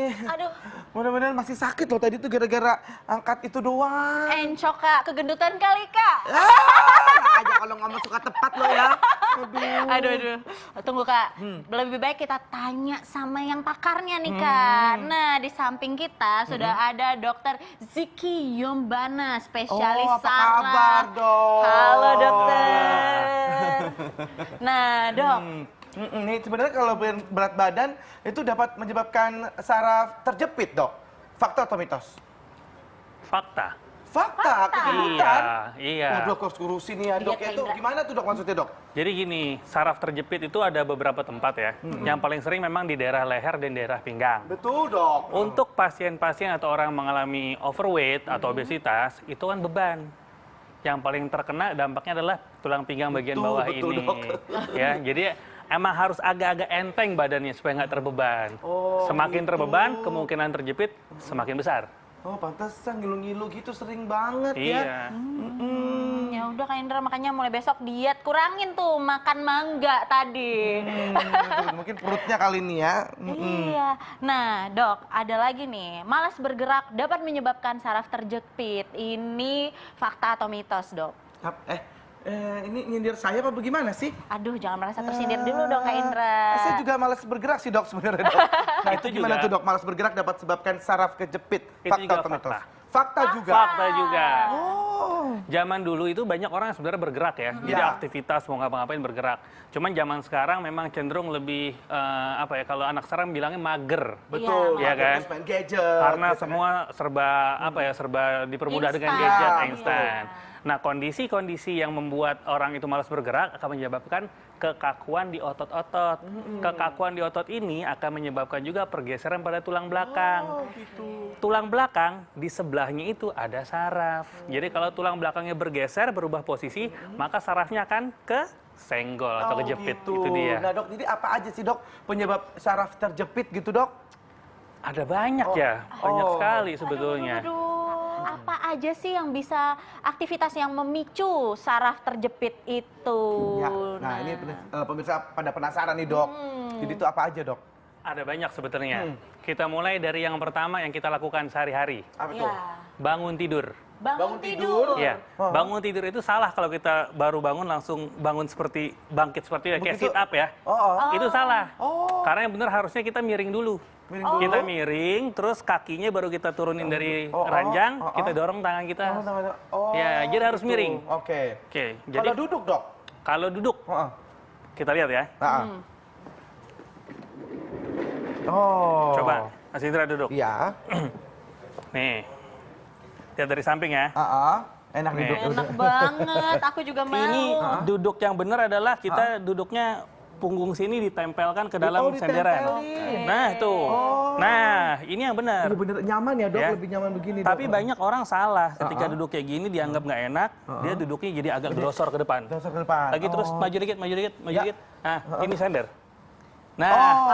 nih. Aduh. Mudah-mudahan masih sakit loh tadi tuh gara-gara angkat itu doang. Encok Kak, kegendutan kali Kak. Enak aja kalau ngomong suka tepat lo ya. Aduh. Tunggu Kak, lebih baik kita tanya sama yang pakarnya nih Kak. Nah, di samping kita sudah ada Dokter Ziki Yombana, spesialis Oh, apa saraf. kabar, Dok? Halo dokter. Nah dok, Nih sebenarnya kalau berat badan itu dapat menyebabkan saraf terjepit, Dok. Fakta atau mitos? Fakta. Fakta, kegendutan. Iya. Waduh, aku harus kurusin nih ya, Dok. Iya, Itu Indra. gimana tuh, Dok, maksudnya, Dok? Jadi gini, saraf terjepit itu ada beberapa tempat ya. Yang paling sering memang di daerah leher dan daerah pinggang. Betul, Dok. Untuk pasien-pasien atau orang mengalami overweight atau obesitas, itu kan beban. Yang paling terkena dampaknya adalah tulang pinggang bagian Betul, bawah betul, ini. Dok. Ya, jadi emang harus agak-agak enteng badannya supaya nggak terbeban. Oh, Semakin gitu. terbeban, kemungkinan terjepit semakin besar. Oh, pantesan ngilu-ngilu gitu sering banget ya. Iya. ya udah Kak Indra, makanya mulai besok diet, kurangin tuh makan mangga tadi. Mungkin perutnya kali ini ya. Iya. Nah, Dok, ada lagi nih. Malas bergerak dapat menyebabkan saraf terjepit. Ini fakta atau mitos, Dok? Ini nyindir saya apa bagaimana sih? Aduh, jangan merasa tersindir dulu dong, Kak Indra. Saya juga malas bergerak sih, Dok, sebenarnya, Dok. Nah, itu Itu gimana juga. tuh, Dok? Malas bergerak dapat sebabkan saraf kejepit. Itu Fakta juga atau mitos? fakta. Fakta juga. Fakta juga. Oh. Zaman dulu itu banyak orang yang sebenarnya bergerak ya. Jadi Ya. aktivitas mau ngapa-ngapain bergerak. Cuman zaman sekarang memang cenderung lebih apa ya, kalau anak sekarang bilangnya mager. Betul. Iya kan? Terus main gadget. Karena gitu kan. semua serba apa ya, serba dipermudah dengan Instan. gadget Iya, instan. Nah, kondisi-kondisi yang membuat orang itu malas bergerak akan menyebabkan kekakuan di otot-otot. Kekakuan di otot ini akan menyebabkan juga pergeseran pada tulang belakang. Oh, gitu. Tulang belakang di sebelahnya itu ada saraf. Jadi kalau tulang belakangnya bergeser, berubah posisi, maka sarafnya akan ke senggol atau kejepit. Gitu. Itu dia. Nah, Dok, jadi apa aja sih, Dok, penyebab saraf terjepit gitu, Dok? Ada banyak ya, banyak sekali sebetulnya. Aduh, apa aja sih yang bisa aktivitas yang memicu saraf terjepit itu? Ya. Nah, ini pemirsa pada penasaran nih, Dok. Jadi itu apa aja, Dok? Ada banyak sebetulnya. Kita mulai dari yang pertama yang kita lakukan sehari-hari. Apa Ya. tuh? Bangun tidur. Bangun tidur. Ya, bangun tidur itu salah kalau kita baru bangun langsung bangun seperti bangkit seperti kayak Begitu. sit up ya. Itu salah. Karena yang benar harusnya kita miring dulu. Miring dulu. Kita miring, terus kakinya baru kita turunin dari ranjang, kita dorong tangan kita. Ya, jadi harus gitu. miring. Oke. Oke, jadi Kalau duduk, Dok? kalau duduk, Heeh. kita lihat ya. Oh. Coba, Mas Indra duduk. Iya. Nih, lihat dari samping ya. Enak Nih. duduk. Enak banget, aku juga mau. Ini duduk yang benar adalah kita duduknya punggung sini ditempelkan ke dalam senderan. ditempelin. Nah, tuh. Nah, ini yang benar. Iya bener nyaman ya, Dok, Ya. lebih nyaman begini, Dok. Tapi banyak orang salah ketika duduk kayak gini dianggap nggak enak, dia duduknya jadi agak gedosor ke depan. Terus ke depan. Lagi terus maju dikit, maju dikit, maju Ya. dikit. Nah, ini sender. Nah,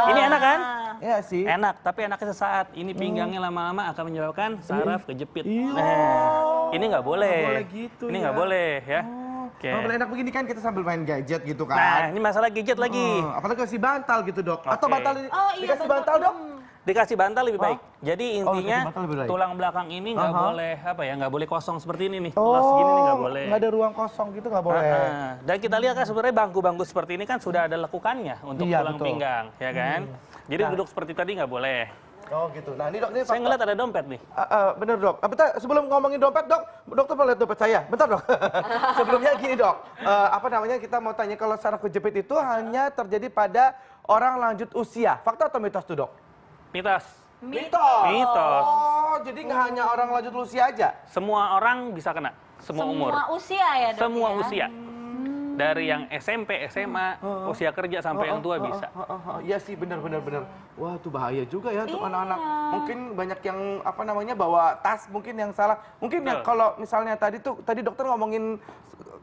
ini enak kan? Iya sih. Enak, tapi enaknya sesaat. Ini pinggangnya lama-lama akan menyebabkan saraf kejepit. Iya. Nah, ini nggak boleh. Nggak boleh gitu Ini ya. nggak boleh ya. Oke. Kalau enak begini kan kita sambil main gadget gitu kan. Nah, ini masalah gadget lagi. Apalagi kasih bantal gitu, Dok. Atau Oke. bantal ini Oh, iya, dikasih bantal. bantal, Dok? Dikasih bantal lebih baik. Jadi intinya dikasih bantal lebih baik. tulang belakang ini nggak boleh apa ya, nggak boleh kosong seperti ini nih. Kelas gini nih nggak boleh. Nggak ada ruang kosong gitu, nggak boleh. Dan kita lihat kan sebenarnya bangku-bangku seperti ini kan sudah ada lekukannya untuk Iya, tulang betul. pinggang, ya kan? Jadi duduk seperti tadi nggak boleh. Oh gitu. Nah ini, Dok, ini Saya ngeliat ada dompet nih. bener, Dok. Bentar, sebelum ngomongin dompet, Dok, dokter mau lihat dompet saya. Bentar, Dok. Sebelumnya gini, Dok. Apa namanya, kita mau tanya kalau saraf kejepit itu hanya terjadi pada orang lanjut usia. Fakta atau mitos tuh, Dok? Mitos. Mitos. Mitos. Oh, jadi nggak hanya orang lanjut usia aja? Semua orang bisa kena. Semua umur. Semua usia ya dok? Semua ya? usia. Dari yang SMP, SMA, usia kerja sampai yang tua bisa. Iya sih, benar. Wah, itu bahaya juga ya untuk Iya. anak-anak. Mungkin banyak yang apa namanya bawa tas mungkin yang salah. Mungkin yang Betul. kalau misalnya tadi dokter ngomongin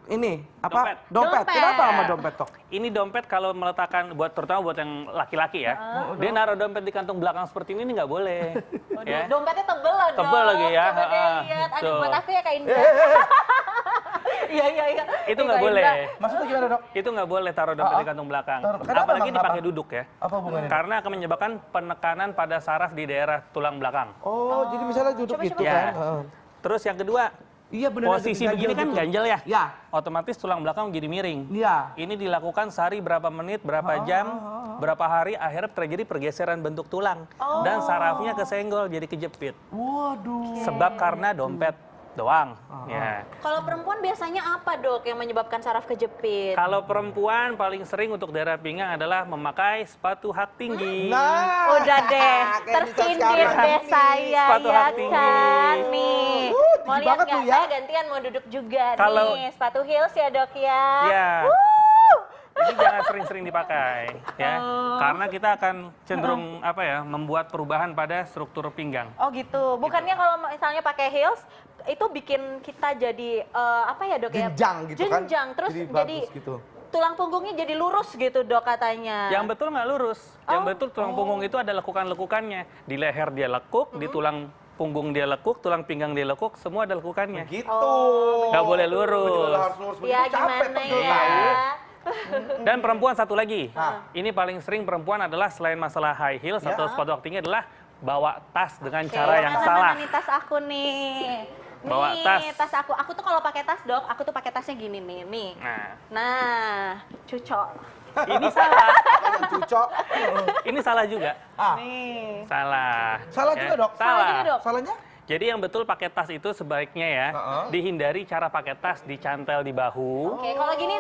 ini apa? Dompet. Dompet. Dompet. Kenapa sama dompet, Dok? Ini dompet kalau meletakkan terutama buat yang laki-laki ya, dia naruh dompet di kantong belakang seperti ini nggak boleh. Waduh, Ya. dompetnya tebel loh dok. Tebel lagi ya, Coba deh lihat. Aduh, tuh. buat aku ya Kak Indra. Iya. Itu nggak boleh. Maksudnya gimana, Dok? Itu nggak boleh taruh dompet di kantong belakang. Kenapa Apalagi emang, dipakai kenapa? duduk ya. Apa hubungannya? Karena akan menyebabkan penekanan pada saraf di daerah tulang belakang. Oh, jadi misalnya duduk Coba, gitu coba. kan? Ya. Terus yang kedua, Iya benar. posisi begini kan ganjel ya. Ya. Otomatis tulang belakang jadi miring. Iya. Ini dilakukan sehari berapa menit, berapa jam, berapa hari, akhirnya terjadi pergeseran bentuk tulang. Dan sarafnya kesenggol jadi kejepit. Waduh. Sebab karena dompet doang. Ya. Kalau perempuan biasanya apa dok yang menyebabkan saraf kejepit? Kalau perempuan paling sering untuk daerah pinggang adalah memakai sepatu hak tinggi. Nah. Udah deh, kayak bisa tersindir sekarang deh nih. saya Sepatu ya hak tinggi. kan nih. Mau tinggi lihat banget nggak? tuh ya. Saya gantian mau duduk juga Kalau- nih. Sepatu heels ya dok ya. Ya. Jadi jangan sering-sering dipakai, ya. Karena kita akan cenderung membuat perubahan pada struktur pinggang. Oh gitu. Bukannya kalau misalnya pakai heels itu bikin kita jadi apa ya dok ya? Jenjang gitu kan. Jenjang. Terus Jadi jadi bagus gitu. tulang punggungnya jadi lurus gitu dok katanya. Yang betul nggak lurus. Yang betul tulang punggung itu ada lekukan-lekukannya. Di leher dia lekuk, di tulang punggung dia lekuk, tulang pinggang dia lekuk, semua ada lekukannya. Gitu. Nggak boleh Kalau lurus. harus lurus Ya begitu capek gimana pegel ya? tahu. Dan perempuan satu lagi. Ah. Ini paling sering perempuan adalah selain masalah high heels Ya. atau sepatu hak tinggi adalah bawa tas dengan Oke, cara yang mana salah. nih tas aku nih. Bawa Nih, tas. aku. Aku tuh kalau pakai tas, Dok, aku tuh pakai tasnya gini nih. Nah, cucok. Ini salah. Yang cucok. Ini salah juga. Ah. Nih. Salah. Salah Ya, juga, Dok? Salah Salah. juga, Dok. Salahnya? Jadi yang betul pakai tas itu sebaiknya ya, dihindari cara pakai tas dicantel di bahu, Oke, kalau gini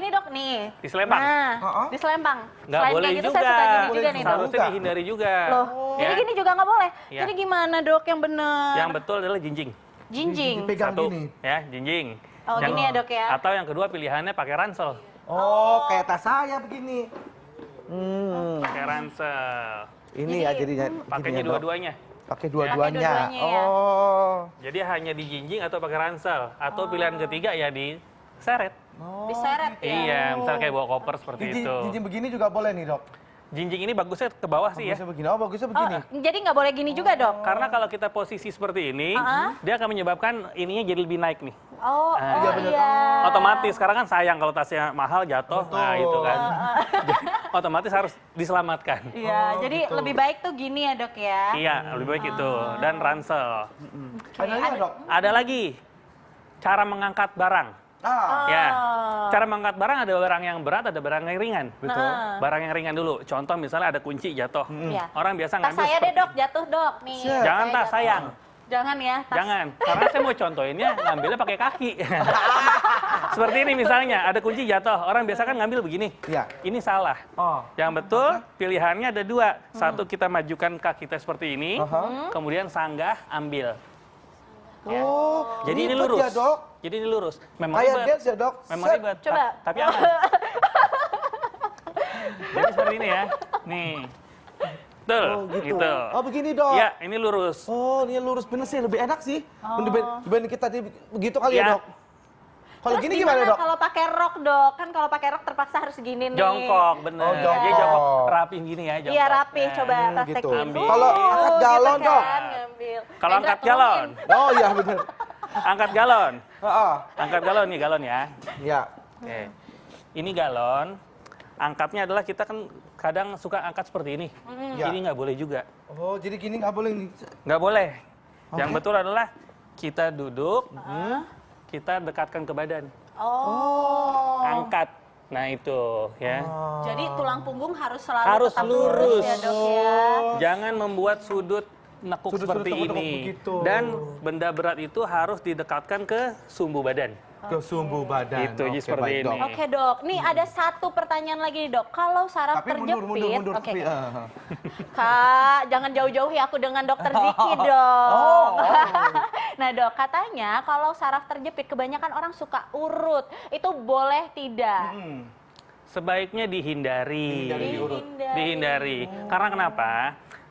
Dok, nih. diselempang. Nah, diselempang. Nggak Selain boleh kayak gitu juga. saya suka gini juga Boleh nih, Dok. Seharusnya Juga. dihindari juga. Loh, Ya. jadi gini juga nggak boleh. Ya. Jadi gimana, Dok, yang bener? Yang betul adalah jinjing. Jinjing. Dipegang Satu, gini. ya, jinjing. Oh, gini ya, Dok ya. Atau yang kedua pilihannya pakai ransel. Oh, kayak tas saya begini. Pakai ransel. Ini ya jadinya. Pakainya gini ya, Dok. dua-duanya. Pakai Pakai dua-duanya. dua-duanya ya. Oh. Jadi hanya di jinjing atau pakai ransel. Atau pilihan ketiga ya diseret. Diseret ya. Iya, misal kayak bawa koper seperti itu. Jinjing begini juga boleh nih, Dok. Jinjing ini bagusnya ke bawah sih ya. Bagusnya begini. Oh, bagusnya begini. Jadi nggak boleh gini juga, Dok? Karena kalau kita posisi seperti ini, dia akan menyebabkan ininya jadi lebih naik nih. Oh, Iya, bener. iya. Otomatis, sekarang kan sayang kalau tasnya mahal jatuh, nah itu kan. Otomatis harus diselamatkan. Iya, jadi lebih baik tuh gini ya, Dok ya. Iya, lebih baik itu. Dan ransel. Ada lagi nggak, Dok? Ada lagi, cara mengangkat barang. Ah. Ya, cara mengangkat barang ada barang yang berat, ada barang yang ringan. Betul. Barang yang ringan dulu. Contoh misalnya ada kunci jatuh. Iya. Orang biasa Tas ngambil saya deh, seperti- Dok, jatuh, Dok. Nih. Siap. Jangan tas, jatuh. sayang. Jangan ya, tas. Jangan, karena saya mau contohinnya ngambilnya pakai kaki. Seperti ini misalnya, ada kunci jatuh. Orang biasa kan ngambil begini. Iya. Ini salah. Oh. Yang betul, pilihannya ada dua. Satu, kita majukan kaki kita seperti ini. Kemudian sanggah, ambil. Oh. Jadi ini ribet lurus. ya, Dok. Jadi ini lurus. Memang Kayak ribet. dance ya, Dok. Memang Set. ribet. Coba. Tapi aman. Jadi seperti ini ya. Nih. Betul. Oh, gitu. Gitu. Oh, begini, Dok. Iya, ini lurus. Oh, ini lurus bener sih, lebih enak sih. Dibanding kita begitu kali ya, Iya. Dok. Kalau Terus gini gimana, Dok? kalau pakai rok, Dok? Kan kalau pakai rok terpaksa harus gini nih. Jongkok, bener. Oh, jongkok. Dia jongkok rapi gini ya, jongkok. Iya, rapi. Nah. Coba gitu. praktekin. Ambil. Kalau angkat galon, gitu Dok. kan, ngambil. Kalau Hendra, angkat galon, Oh, iya bener. angkat galon. Heeh. Angkat galon nih, galon ya. Iya. Oke. Ini galon. Angkatnya adalah kita kan kadang suka angkat seperti ini. Iya. Ini nggak boleh juga. Oh, jadi gini nggak boleh nih. Nggak boleh. Yang betul adalah kita duduk, kita dekatkan ke badan. Oh. Angkat. Nah itu ya. Jadi tulang punggung harus selalu Harus tetap lurus. ya, Dok ya. Jangan membuat sudut nekuk Sudut-sudut seperti nekuk-nekuk ini. begitu. Dan benda berat itu harus didekatkan ke sumbu badan. Ke sumbu badan. Itu, jadi Oke, seperti baik, Dok. ini. Oke, Dok. Nih ada satu pertanyaan lagi nih, Dok. Kalau saraf Tapi terjepit, mundur. oke. Tapi, Kak, jangan jauh-jauhi aku dengan Dokter Ziki dong. Oh. Nah, Dok, katanya kalau saraf terjepit kebanyakan orang suka urut. Itu boleh tidak? Sebaiknya dihindari. Dihindari diurut. Dihindari. Karena kenapa?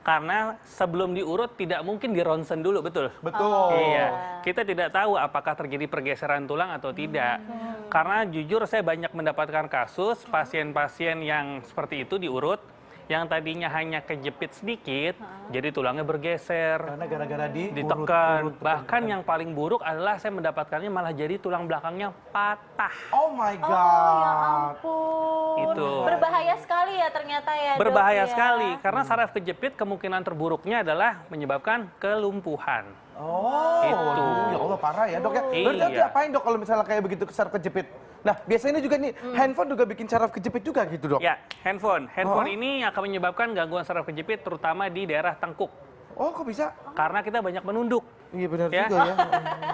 Karena sebelum diurut tidak mungkin dironsen dulu, betul? Betul. Iya, kita tidak tahu apakah terjadi pergeseran tulang atau tidak. Karena jujur saya banyak mendapatkan kasus pasien-pasien yang seperti itu diurut, yang tadinya hanya kejepit sedikit, jadi tulangnya bergeser, Karena gara-gara ditekan. Bahkan yang paling buruk adalah saya mendapatkannya malah jadi tulang belakangnya patah. Oh my God. Oh ya ampun. Itu. Berbahaya sekali ya ternyata ya, Dok, Berbahaya ya. sekali, karena saraf kejepit kemungkinan terburuknya adalah menyebabkan kelumpuhan. Oh, Itu. ya Allah parah ya dok ya. Berarti nanti Iya. apain dok kalau misalnya kayak begitu saraf kejepit? Nah biasanya juga nih handphone juga bikin saraf kejepit juga gitu dok? Ya, handphone. Handphone Oh. ini akan menyebabkan gangguan saraf kejepit terutama di daerah tengkuk. Oh kok bisa? Karena kita banyak menunduk. Iya benar Ya. juga ya.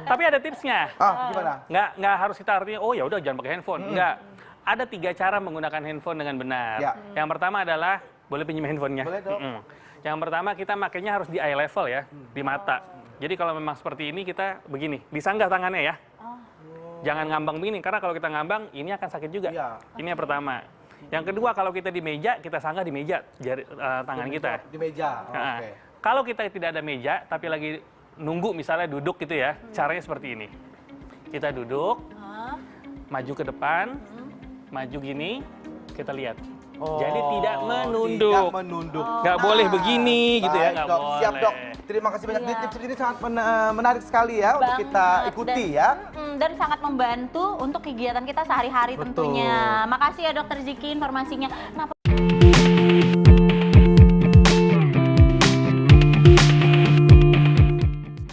Tapi ada tipsnya. Gimana? Nggak harus kita artinya, oh ya udah jangan pakai handphone. Nggak. Ada 3 cara menggunakan handphone dengan benar. Ya. Yang pertama adalah, boleh pinjam handphonenya? Boleh, Dok. Yang pertama kita makainya harus di eye level ya, di mata. Jadi kalau memang seperti ini kita begini, disanggah tangannya ya. Jangan ngambang begini, karena kalau kita ngambang ini akan sakit juga. Iya. Ini yang pertama. Yang kedua kalau kita di meja, kita sanggah di meja tangan kita. Di meja. Nah, Oke. kalau kita tidak ada meja, tapi lagi nunggu misalnya duduk gitu ya, caranya seperti ini. Kita duduk, maju ke depan, maju gini, kita lihat. Jadi tidak menunduk. Tidak menunduk. Nggak boleh begini gitu ya, Baik, nggak dok. boleh. Siap dok. Terima kasih banyak. Iya. Tips ini sangat menarik sekali ya untuk kita Banget. ikuti Dan- ya. Dan sangat membantu untuk kegiatan kita sehari-hari Betul. tentunya. Makasih ya Dokter Ziki informasinya. Nah,